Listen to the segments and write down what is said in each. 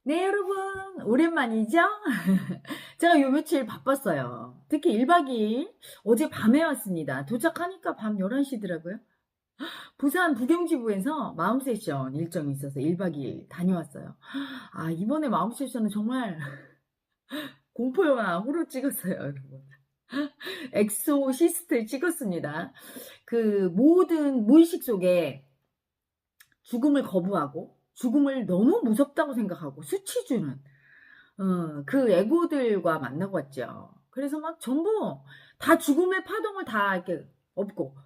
네, 여러분. 오랜만이죠? 제가 요 며칠 바빴어요. 특히 1박 2일 어제 밤에 왔습니다. 도착하니까 밤 11시더라고요. 부산 부경지부에서 마음 세션 일정이 있어서 1박 2일 다녀왔어요. 아, 이번에 마음 세션은 정말 공포영화 호러 찍었어요, 여러분. 엑소시스트 찍었습니다. 그 모든 무의식 속에 죽음을 거부하고 죽음을 너무 무섭다고 생각하고 수치 주는 그 에고들과 만나고 왔죠. 그래서 막 전부 다 죽음의 파동을 다 이렇게 업고,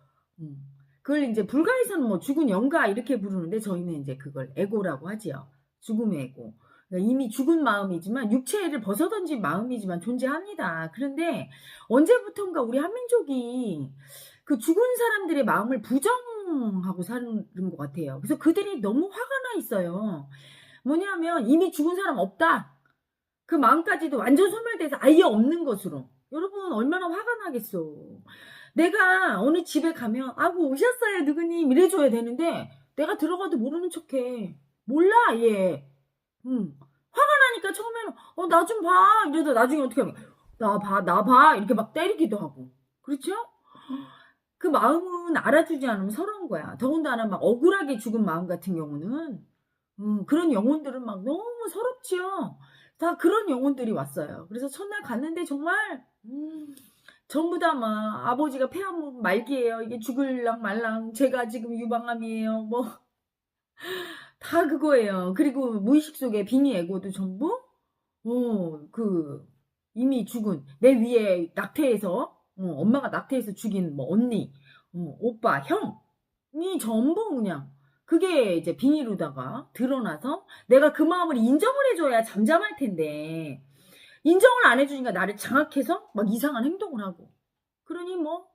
음. 그걸 이제 불가에서는 뭐 죽은 영가 이렇게 부르는데 저희는 이제 그걸 에고라고 하지요. 죽음의 에고. 그러니까 이미 죽은 마음이지만 육체를 벗어던진 마음이지만 존재합니다. 그런데 언제부턴가 우리 한민족이 그 죽은 사람들의 마음을 부정하고 사는 것 같아요. 그래서 그들이 너무 화가 나 있어요. 뭐냐면 이미 죽은 사람 없다. 그 마음까지도 완전 소멸돼서 아예 없는 것으로. 여러분 얼마나 화가 나겠어. 내가 어느 집에 가면 아고 오셨어요 누구님 이래줘야 되는데 내가 들어가도 모르는 척해. 몰라 얘. 화가 나니까 처음에는 나 좀 봐 이러다 나중에 어떻게 하면 나 봐 이렇게 막 때리기도 하고. 그렇죠? 그 마음은 알아주지 않으면 서러운 거야. 더군다나 막 억울하게 죽은 마음 같은 경우는 그런 영혼들은 막 너무 서럽지요. 다 그런 영혼들이 왔어요. 그래서 첫날 갔는데 정말 전부 다 막 아버지가 폐암 말기예요. 이게 죽을랑 말랑 제가 지금 유방암이에요. 뭐 다 그거예요. 그리고 무의식 속에 빙의 에고도 전부 그 이미 죽은 내 위에 낙태해서 엄마가 낙태해서 죽인 뭐 언니, 오빠, 형이 전부 그냥 그게 이제 빙의로다가 드러나서 내가 그 마음을 인정을 해줘야 잠잠할 텐데 인정을 안 해주니까 나를 장악해서 막 이상한 행동을 하고 그러니 뭐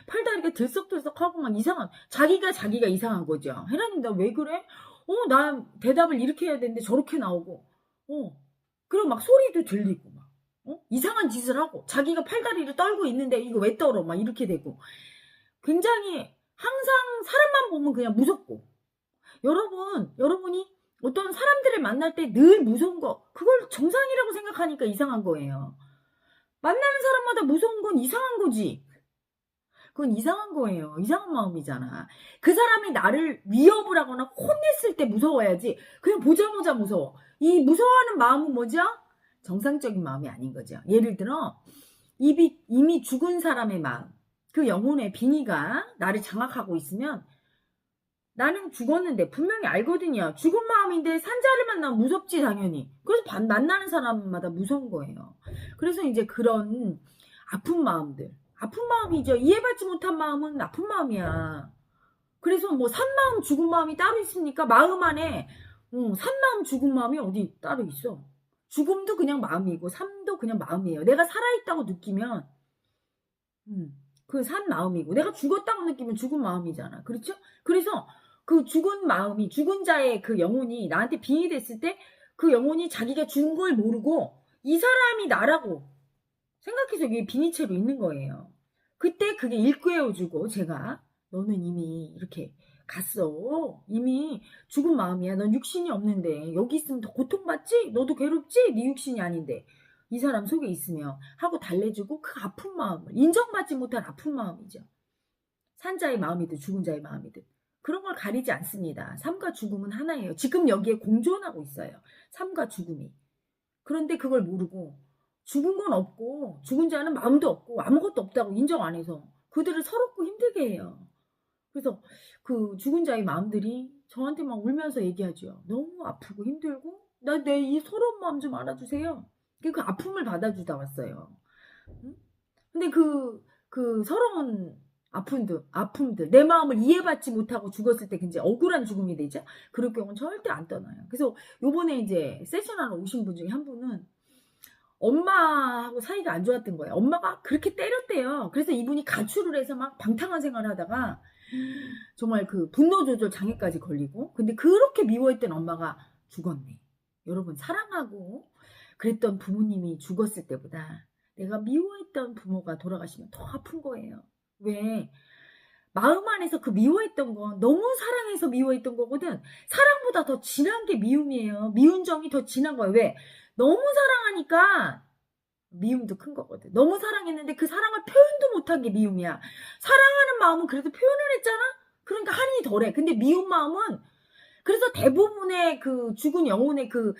팔다리가 들썩들썩하고 막 이상한 자기가 이상한 거죠. 혜라님 나 왜 그래? 나 대답을 이렇게 해야 되는데 저렇게 나오고 그리고 막 소리도 들리고 막 이상한 짓을 하고 자기가 팔다리를 떨고 있는데 이거 왜 떨어 막 이렇게 되고 굉장히 항상 사람만 보면 그냥 무섭고 여러분이 어떤 사람들을 만날 때 늘 무서운 거 그걸 정상이라고 생각하니까 이상한 거예요. 만나는 사람마다 무서운 건 이상한 거지. 그건 이상한 거예요. 이상한 마음이잖아. 그 사람이 나를 위협을 하거나 혼냈을 때 무서워야지. 그냥 보자마자 무서워. 이 무서워하는 마음은 뭐죠? 정상적인 마음이 아닌 거죠. 예를 들어 이미 죽은 사람의 마음, 그 영혼의 빙의가 나를 장악하고 있으면 나는 죽었는데 분명히 알거든요. 죽은 마음인데 산자를 만나면 무섭지 당연히. 그래서 만나는 사람마다 무서운 거예요. 그래서 이제 그런 아픈 마음이죠. 이해받지 못한 마음은 아픈 마음이야. 그래서 뭐 산 마음 죽은 마음이 따로 있습니까? 마음 안에 산 마음 죽은 마음이 어디 따로 있어. 죽음도 그냥 마음이고 삶도 그냥 마음이에요. 내가 살아있다고 느끼면 그 산 마음이고 내가 죽었다고 느끼면 죽은 마음이잖아. 그렇죠? 그래서 그 죽은 마음이 죽은 자의 그 영혼이 나한테 빙의됐을 때 그 영혼이 자기가 죽은 걸 모르고 이 사람이 나라고 생각해서 이게 빙의체로 있는 거예요. 그때 그게 일깨워주고 제가 너는 이미 이렇게 갔어. 이미 죽은 마음이야. 넌 육신이 없는데 여기 있으면 더 고통받지? 너도 괴롭지? 네 육신이 아닌데. 이 사람 속에 있으면 하고 달래주고 그 아픈 마음을 인정받지 못한 아픈 마음이죠. 산자의 마음이든 죽은 자의 마음이든 그런 걸 가리지 않습니다. 삶과 죽음은 하나예요. 지금 여기에 공존하고 있어요. 삶과 죽음이. 그런데 그걸 모르고 죽은 건 없고 죽은 자는 마음도 없고 아무것도 없다고 인정 안 해서 그들을 서럽고 힘들게 해요. 그래서 그 죽은 자의 마음들이 저한테 막 울면서 얘기하죠. 너무 아프고 힘들고 나 내 이 서러운 마음 좀 알아주세요. 그 아픔을 받아주다 왔어요. 응? 근데 그 서러운 아픔들, 내 마음을 이해받지 못하고 죽었을 때 굉장히 억울한 죽음이 되죠? 그럴 경우는 절대 안 떠나요. 그래서 요번에 이제 세션하러 오신 분 중에 한 분은 엄마하고 사이가 안 좋았던 거예요. 엄마가 그렇게 때렸대요. 그래서 이분이 가출을 해서 막 방탕한 생활을 하다가 정말 그 분노 조절 장애까지 걸리고 근데 그렇게 미워했던 엄마가 죽었네. 여러분 사랑하고 그랬던 부모님이 죽었을 때보다 내가 미워했던 부모가 돌아가시면 더 아픈 거예요. 왜? 마음 안에서 그 미워했던 건 너무 사랑해서 미워했던 거거든. 사랑보다 더 진한 게 미움이에요. 미운 정이 더 진한 거예요. 왜? 너무 사랑하니까 미움도 큰 거거든. 너무 사랑했는데 그 사랑을 표현도 못한 게 미움이야. 사랑하는 마음은 그래도 표현을 했잖아? 그러니까 한이 덜해. 근데 미운 마음은, 그래서 대부분의 그 죽은 영혼의 그,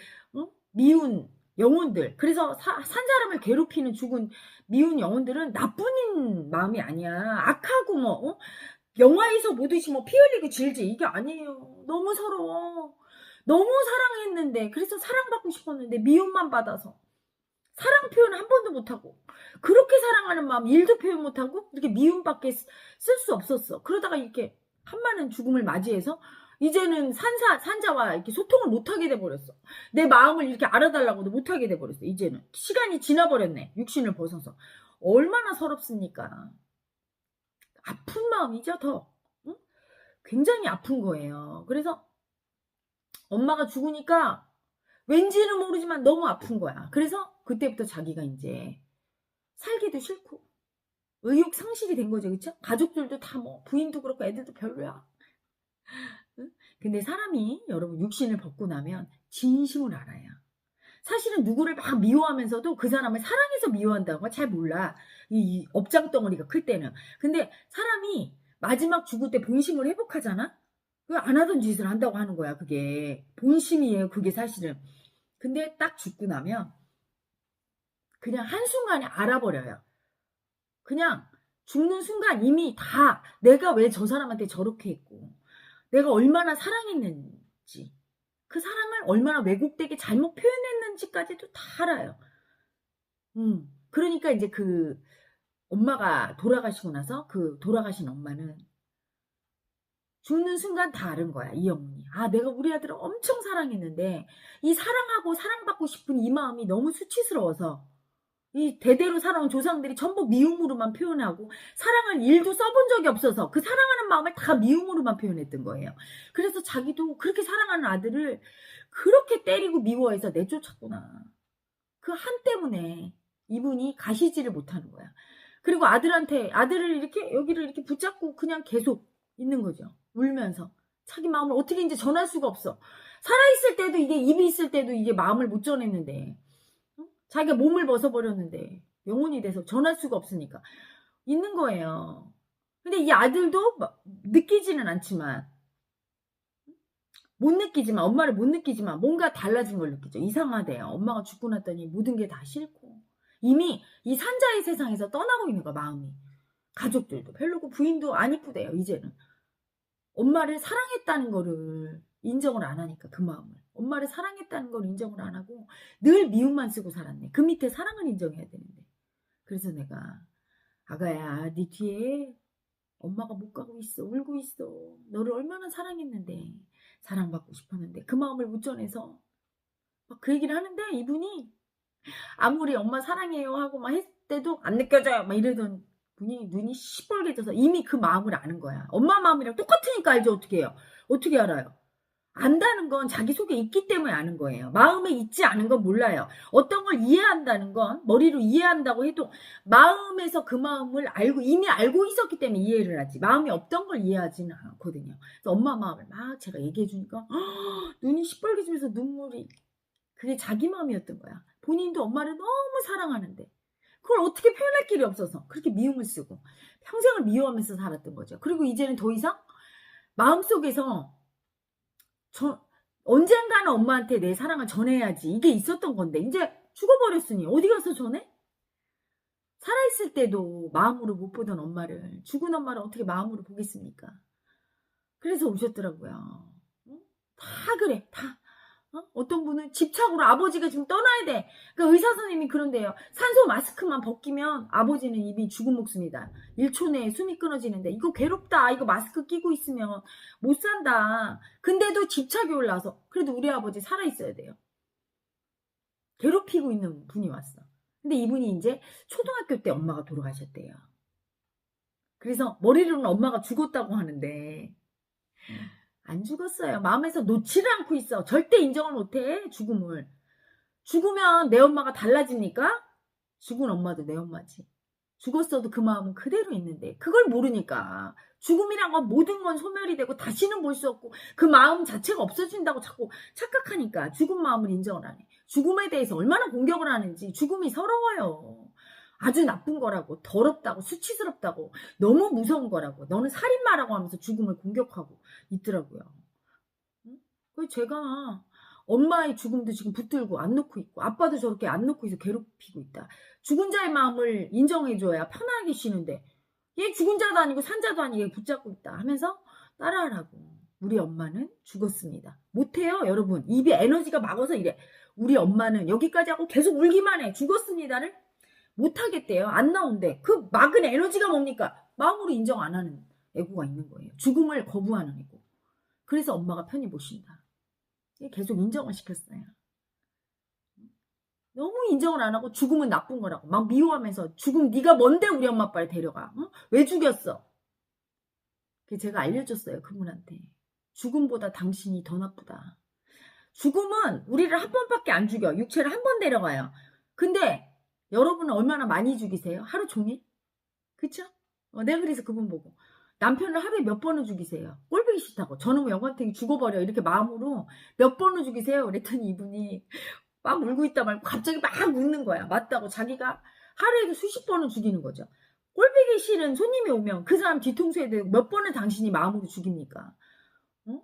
미운 영혼들. 그래서 산 사람을 괴롭히는 죽은 미운 영혼들은 나쁜 마음이 아니야. 악하고 뭐, 영화에서 보듯이 뭐 피 흘리고 질질 이게 아니에요. 너무 서러워. 너무 사랑했는데, 그래서 사랑받고 싶었는데 미움만 받아서 사랑 표현 한 번도 못하고, 그렇게 사랑하는 마음 일도 표현 못하고 이렇게 미움밖에 쓸 수 없었어. 그러다가 이렇게 한 많은 죽음을 맞이해서 이제는 산자와 이렇게 소통을 못하게 돼버렸어. 내 마음을 이렇게 알아달라고도 못하게 돼버렸어. 이제는 시간이 지나버렸네. 육신을 벗어서. 얼마나 서럽습니까? 아픈 마음이죠, 더. 응? 굉장히 아픈 거예요. 그래서 엄마가 죽으니까 왠지는 모르지만 너무 아픈 거야. 그래서 그때부터 자기가 이제 살기도 싫고 의욕 상실이 된 거죠. 그쵸? 가족들도 다 뭐 부인도 그렇고 애들도 별로야. 응? 근데 사람이 여러분 육신을 벗고 나면 진심을 알아요. 사실은 누구를 막 미워하면서도 그 사람을 사랑해서 미워한다는 걸 잘 몰라. 이 업장덩어리가 클 때는. 근데 사람이 마지막 죽을 때 본심을 회복하잖아? 그 안 하던 짓을 한다고 하는 거야. 그게 본심이에요. 그게 사실은. 근데 딱 죽고 나면 그냥 한순간에 알아버려요. 그냥 죽는 순간 이미 다 내가 왜 저 사람한테 저렇게 했고, 내가 얼마나 사랑했는지, 그 사랑을 얼마나 왜곡되게 잘못 표현했는지까지도 다 알아요. 그러니까 이제 그 엄마가 돌아가시고 나서 그 돌아가신 엄마는 죽는 순간 다 아는 거야, 이 영혼이. 아, 내가 우리 아들을 엄청 사랑했는데 이 사랑하고 사랑받고 싶은 이 마음이 너무 수치스러워서 이 대대로 살아온 조상들이 전부 미움으로만 표현하고 사랑을 일도 써본 적이 없어서 그 사랑하는 마음을 다 미움으로만 표현했던 거예요. 그래서 자기도 그렇게 사랑하는 아들을 그렇게 때리고 미워해서 내쫓았구나. 그 한 때문에 이분이 가시지를 못하는 거야. 그리고 아들을 이렇게 여기를 이렇게 붙잡고 그냥 계속 있는 거죠. 울면서. 자기 마음을 어떻게 이제 전할 수가 없어. 살아있을 때도 이게 입이 있을 때도 이게 마음을 못 전했는데, 자기가 몸을 벗어버렸는데 영혼이 돼서 전할 수가 없으니까 있는 거예요. 근데 이 아들도 느끼지는 않지만, 엄마를 못 느끼지만 뭔가 달라진 걸 느끼죠. 이상하대요. 엄마가 죽고 났더니 모든 게 다 싫고 이미 이 산자의 세상에서 떠나고 있는 거야, 마음이. 가족들도 별로고 부인도 안 이쁘대요. 이제는 엄마를 사랑했다는 거를 인정을 안 하니까, 그 마음을 엄마를 사랑했다는 걸 인정을 안 하고 늘 미움만 쓰고 살았네. 그 밑에 사랑을 인정해야 되는데. 그래서 내가 아가야, 네 뒤에 엄마가 못 가고 있어. 울고 있어. 너를 얼마나 사랑했는데, 사랑받고 싶었는데 그 마음을 못 전해서 막 그 얘기를 하는데, 이분이 아무리 엄마 사랑해요 하고 막 했을 때도 안 느껴져요 막 이러던 분이 눈이 시뻘개져서 이미 그 마음을 아는 거야. 엄마 마음이랑 똑같으니까 알죠. 어떻게 해요? 어떻게 알아요? 안다는 건 자기 속에 있기 때문에 아는 거예요. 마음에 있지 않은 건 몰라요. 어떤 걸 이해한다는 건 머리로 이해한다고 해도 마음에서 그 마음을 이미 알고 있었기 때문에 이해를 하지, 마음이 없던 걸 이해하지는 않거든요. 그래서 엄마 마음을 막 제가 얘기해 주니까 눈이 시뻘개지면서 눈물이, 그게 자기 마음이었던 거야. 본인도 엄마를 너무 사랑하는데 그걸 어떻게 표현할 길이 없어서 그렇게 미움을 쓰고 평생을 미워하면서 살았던 거죠. 그리고 이제는 더 이상 마음속에서 언젠가는 엄마한테 내 사랑을 전해야지, 이게 있었던 건데 이제 죽어버렸으니 어디 가서 전해? 살아있을 때도 마음으로 못 보던 엄마를, 죽은 엄마를 어떻게 마음으로 보겠습니까? 그래서 오셨더라고요. 다 그래, 다. 어떤 분은 집착으로 아버지가 지금 떠나야 돼. 그러니까 의사 선생님이 그런데요. 산소 마스크만 벗기면 아버지는 이미 죽은 목숨이다. 1초 내에 숨이 끊어지는데 이거 괴롭다. 이거 마스크 끼고 있으면 못 산다. 근데도 집착이 올라서 그래도 우리 아버지 살아있어야 돼요. 괴롭히고 있는 분이 왔어. 근데 이분이 이제 초등학교 때 엄마가 돌아가셨대요. 그래서 머리로는 엄마가 죽었다고 하는데 안 죽었어요. 마음에서 놓지를 않고 있어. 절대 인정을 못해, 죽음을. 죽으면 내 엄마가 달라집니까? 죽은 엄마도 내 엄마지. 죽었어도 그 마음은 그대로 있는데 그걸 모르니까 죽음이란 건 모든 건 소멸이 되고 다시는 볼 수 없고 그 마음 자체가 없어진다고 자꾸 착각하니까 죽은 마음을 인정을 안 해. 죽음에 대해서 얼마나 공격을 하는지. 죽음이 서러워요. 아주 나쁜 거라고, 더럽다고, 수치스럽다고, 너무 무서운 거라고, 너는 살인마라고 하면서 죽음을 공격하고 있더라고요. 그래서 제가 엄마의 죽음도 지금 붙들고 안 놓고 있고, 아빠도 저렇게 안 놓고 있어 괴롭히고 있다. 죽은 자의 마음을 인정해줘야 편하게 쉬는데 얘 죽은 자도 아니고 산 자도 아니고 얘 붙잡고 있다 하면서 따라하라고. 우리 엄마는 죽었습니다. 못해요 여러분. 입에 에너지가 막아서 이래. 우리 엄마는 여기까지 하고 계속 울기만 해. 죽었습니다를 못하겠대요. 안 나온대. 그 막은 에너지가 뭡니까? 마음으로 인정 안 하는 애고가 있는 거예요. 죽음을 거부하는 애고. 그래서 엄마가 편히 못 쉰다. 계속 인정을 시켰어요. 너무 인정을 안 하고 죽음은 나쁜 거라고 막 미워하면서 죽음 네가 뭔데 우리 엄마 아빠를 데려가. 어? 왜 죽였어? 제가 알려줬어요. 그분한테. 죽음보다 당신이 더 나쁘다. 죽음은 우리를 한 번밖에 안 죽여. 육체를 한 번 데려가요. 근데 여러분은 얼마나 많이 죽이세요? 하루 종일? 그쵸? 내가 그래서 그분 보고 남편을 하루에 몇 번을 죽이세요? 꼴보기 싫다고. 저놈의 영감탱이 죽어버려. 이렇게 마음으로 몇 번을 죽이세요? 그랬더니 이분이 막 울고 있다 말고 갑자기 막 웃는 거야. 맞다고. 자기가 하루에도 수십 번은 죽이는 거죠. 꼴보기 싫은 손님이 오면 그 사람 뒤통수에 대고 몇 번을 당신이 마음으로 죽입니까? 어?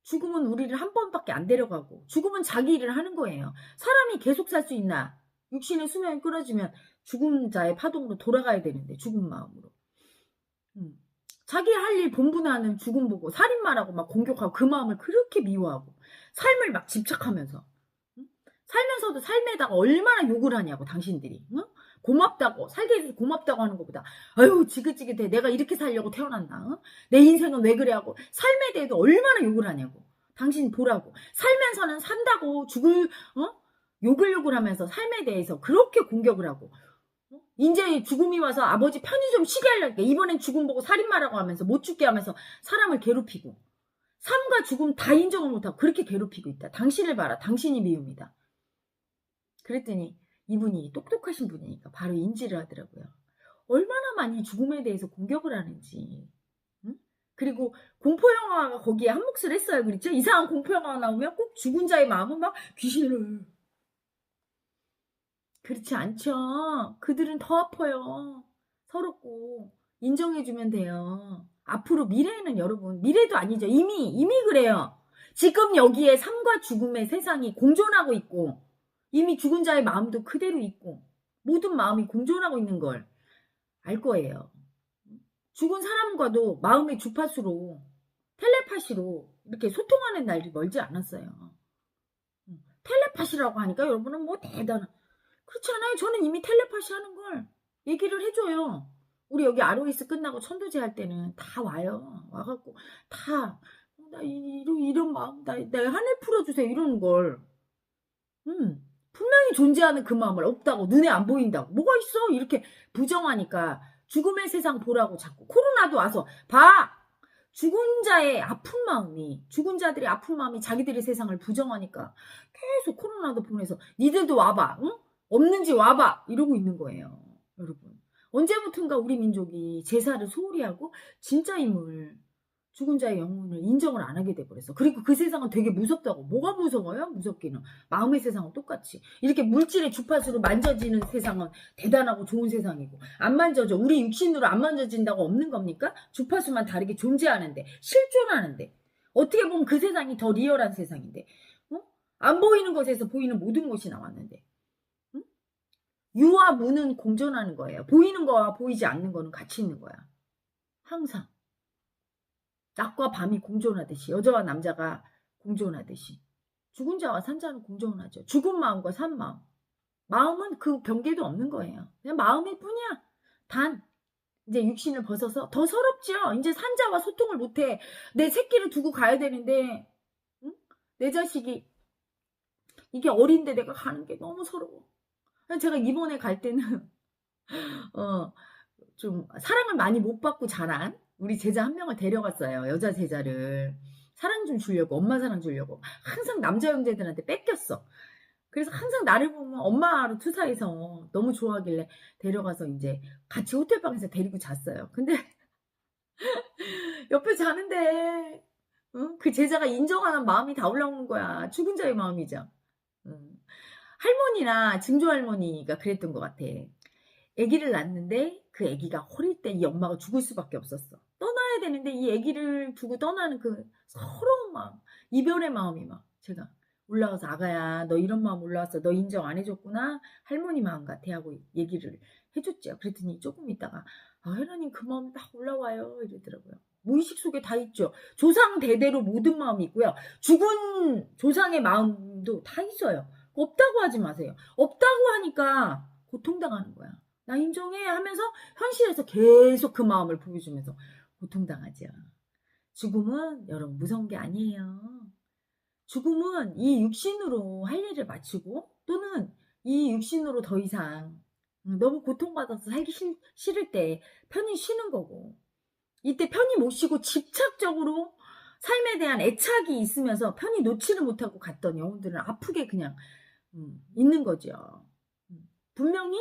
죽음은 우리를 한 번밖에 안 데려가고 죽음은 자기 일을 하는 거예요. 사람이 계속 살 수 있나? 육신의 수명이 끊어지면 죽은 자의 파동으로 돌아가야 되는데 죽은 마음으로. 자기 할 일 본분하는 죽음 보고 살인마라고 막 공격하고 그 마음을 그렇게 미워하고 삶을 막 집착하면서 살면서도 삶에다가 얼마나 욕을 하냐고 당신들이. 응? 고맙다고 살게 해줘서 고맙다고 하는 것보다 아유 지긋지긋해 내가 이렇게 살려고 태어났나. 응? 내 인생은 왜 그래 하고 삶에 대해서 얼마나 욕을 하냐고. 당신 보라고. 살면서는 산다고 욕을 하면서 삶에 대해서 그렇게 공격을 하고 이제 죽음이 와서 아버지 편히 좀 쉬게 하려니까 이번엔 죽음 보고 살인마라고 하면서 못 죽게 하면서 사람을 괴롭히고 삶과 죽음 다 인정을 못하고 그렇게 괴롭히고 있다. 당신을 봐라. 당신이 미웁니다. 그랬더니 이분이 똑똑하신 분이니까 바로 인지를 하더라고요. 얼마나 많이 죽음에 대해서 공격을 하는지. 응? 그리고 공포영화가 거기에 한 몫을 했어요. 그렇죠? 이상한 공포영화 나오면 꼭 죽은 자의 마음은 막 귀신을. 그렇지 않죠. 그들은 더 아파요. 서럽고 인정해주면 돼요. 앞으로 미래에는 여러분 미래도 아니죠. 이미 그래요. 지금 여기에 삶과 죽음의 세상이 공존하고 있고 이미 죽은 자의 마음도 그대로 있고 모든 마음이 공존하고 있는 걸 알 거예요. 죽은 사람과도 마음의 주파수로 텔레파시로 이렇게 소통하는 날이 멀지 않았어요. 텔레파시라고 하니까 여러분은 뭐 대단한 그렇지 않아요. 저는 이미 텔레파시 하는 걸 얘기를 해줘요. 우리 여기 ROS 끝나고 천도제 할 때는 다 와요. 와갖고 다 나 이런 마음 나 하늘 풀어주세요 이러는 걸. 분명히 존재하는 그 마음을 없다고 눈에 안 보인다고 뭐가 있어 이렇게 부정하니까 죽음의 세상 보라고 자꾸 코로나도 와서 봐 죽은 자의 아픈 마음이 죽은 자들의 아픈 마음이 자기들의 세상을 부정하니까 계속 코로나도 보내서 니들도 와봐 응? 없는지 와봐 이러고 있는 거예요. 여러분 언제부턴가 우리 민족이 제사를 소홀히 하고 진짜임을 죽은 자의 영혼을 인정을 안 하게 돼버렸어. 그리고 그 세상은 되게 무섭다고. 뭐가 무서워요? 무섭기는. 마음의 세상은 똑같이. 이렇게 물질의 주파수로 만져지는 세상은 대단하고 좋은 세상이고 안 만져져. 우리 육신으로 안 만져진다고 없는 겁니까? 주파수만 다르게 존재하는데 실존하는데 어떻게 보면 그 세상이 더 리얼한 세상인데 안 보이는 것에서 보이는 모든 것이 나왔는데 유와 무는 공존하는 거예요. 보이는 거와 보이지 않는 거는 같이 있는 거야. 항상. 낮과 밤이 공존하듯이 여자와 남자가 공존하듯이 죽은 자와 산 자는 공존하죠. 죽은 마음과 산 마음. 마음은 그 경계도 없는 거예요. 그냥 마음일 뿐이야. 단 이제 육신을 벗어서 더 서럽죠. 이제 산 자와 소통을 못해. 내 새끼를 두고 가야 되는데 응? 내 자식이 이게 어린데 내가 가는 게 너무 서러워. 제가 이번에 갈 때는 좀 사랑을 많이 못 받고 자란 우리 제자 한 명을 데려갔어요. 여자 제자를. 사랑 좀 주려고 엄마 사랑 주려고. 항상 남자 형제들한테 뺏겼어. 그래서 항상 나를 보면 엄마로 투사해서 너무 좋아하길래 데려가서 이제 같이 호텔방에서 데리고 잤어요. 근데 옆에 자는데 응? 그 제자가 인정하는 마음이 다 올라오는 거야. 죽은 자의 마음이죠. 응. 할머니나 증조 할머니가 그랬던 것 같아. 아기를 낳는데 그 아기가 어릴 때 이 엄마가 죽을 수밖에 없었어. 떠나야 되는데 이 아기를 두고 떠나는 그 서러운 마음, 이별의 마음이 막 제가 올라가서 아가야 너 이런 마음 올라왔어. 너 인정 안 해줬구나. 할머니 마음 같아 하고 얘기를 해줬죠. 그랬더니 조금 있다가 아 혜라님 그 마음 딱 올라와요 이러더라고요. 무의식 속에 다 있죠. 조상 대대로 모든 마음이 있고요. 죽은 조상의 마음도 다 있어요. 없다고 하지 마세요. 없다고 하니까 고통당하는 거야. 나 인정해 하면서 현실에서 계속 그 마음을 보여주면서 고통당하죠. 죽음은 여러분 무서운 게 아니에요. 죽음은 이 육신으로 할 일을 마치고 또는 이 육신으로 더 이상 너무 고통받아서 살기 싫을 때 편히 쉬는 거고 이때 편히 못 쉬고 집착적으로 삶에 대한 애착이 있으면서 편히 놓지를 못하고 갔던 영혼들은 아프게 그냥 있는 거죠. 분명히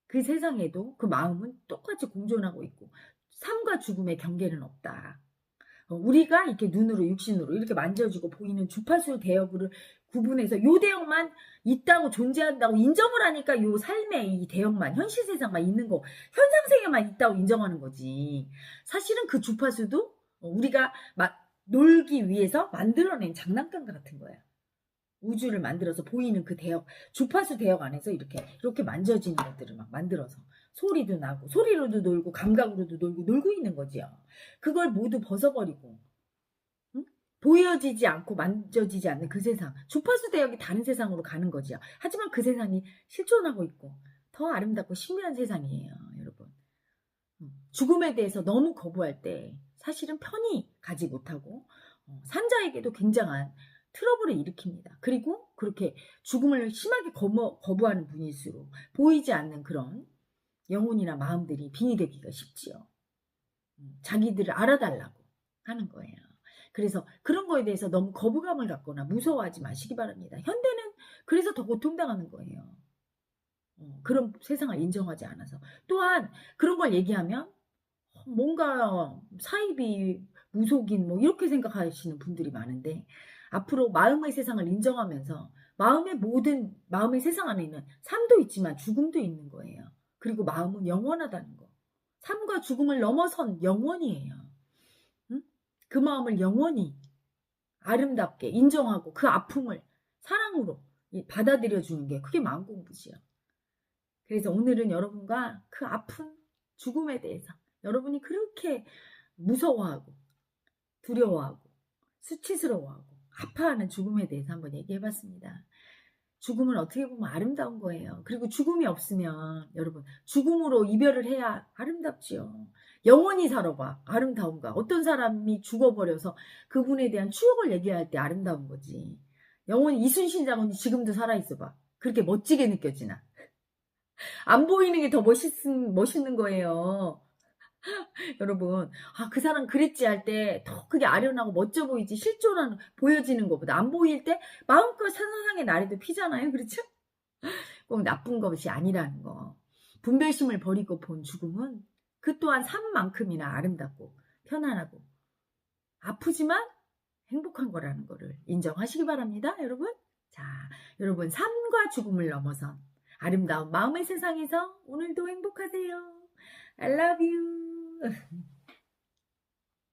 그 세상에도 그 마음은 똑같이 공존하고 있고 삶과 죽음의 경계는 없다. 우리가 이렇게 눈으로 육신으로 이렇게 만져지고 보이는 주파수 대역을 구분해서 요 대역만 있다고 존재한다고 인정을 하니까 요 삶의 이 대역만 현실 세상만 있는 거 현상세계만 있다고 인정하는 거지. 사실은 그 주파수도 우리가 놀기 위해서 만들어낸 장난감 같은 거야. 우주를 만들어서 보이는 그 대역, 주파수 대역 안에서 이렇게 만져지는 것들을 막 만들어서 소리도 나고, 소리로도 놀고, 감각으로도 놀고 있는 거지요. 그걸 모두 벗어버리고, 응? 보여지지 않고 만져지지 않는 그 세상, 주파수 대역이 다른 세상으로 가는 거지요. 하지만 그 세상이 실존하고 있고, 더 아름답고 신비한 세상이에요, 여러분. 죽음에 대해서 너무 거부할 때 사실은 편히 가지 못하고, 산자에게도 굉장한 트러블을 일으킵니다. 그리고 그렇게 죽음을 심하게 거부하는 분일수록 보이지 않는 그런 영혼이나 마음들이 빙의 되기가 쉽지요. 자기들을 알아달라고 하는 거예요. 그래서 그런 거에 대해서 너무 거부감을 갖거나 무서워하지 마시기 바랍니다. 현대는 그래서 더 고통당하는 거예요. 그런 세상을 인정하지 않아서. 또한 그런 걸 얘기하면 뭔가 사이비 무속인 뭐 이렇게 생각하시는 분들이 많은데 앞으로 마음의 세상을 인정하면서 마음의 세상 안에는 삶도 있지만 죽음도 있는 거예요. 그리고 마음은 영원하다는 거. 삶과 죽음을 넘어선 영원이에요. 응? 그 마음을 영원히 아름답게 인정하고 그 아픔을 사랑으로 받아들여 주는 게 그게 마음 공부지요. 그래서 오늘은 여러분과 그 아픈 죽음에 대해서 여러분이 그렇게 무서워하고 두려워하고 수치스러워하고 아파하는 죽음에 대해서 한번 얘기해봤습니다. 죽음은 어떻게 보면 아름다운 거예요. 그리고 죽음이 없으면 여러분 죽음으로 이별을 해야 아름답지요. 영원히 살아봐. 아름다운가. 어떤 사람이 죽어버려서 그분에 대한 추억을 얘기할 때 아름다운 거지. 영원히 이순신 장군이 지금도 살아있어 봐. 그렇게 멋지게 느껴지나. 안 보이는 게 더 멋있는 거예요. 여러분, 아, 그 사람 그랬지 할 때 더 그게 아련하고 멋져 보이지 실존하는 보여지는 것보다 안 보일 때 마음껏 상상의 나래도 피잖아요. 그렇죠? 꼭 나쁜 것이 아니라는 거. 분별심을 버리고 본 죽음은 그 또한 삶만큼이나 아름답고 편안하고 아프지만 행복한 거라는 거를 인정하시기 바랍니다. 여러분. 자, 여러분 삶과 죽음을 넘어선 아름다운 마음의 세상에서 오늘도 행복하세요. I love you.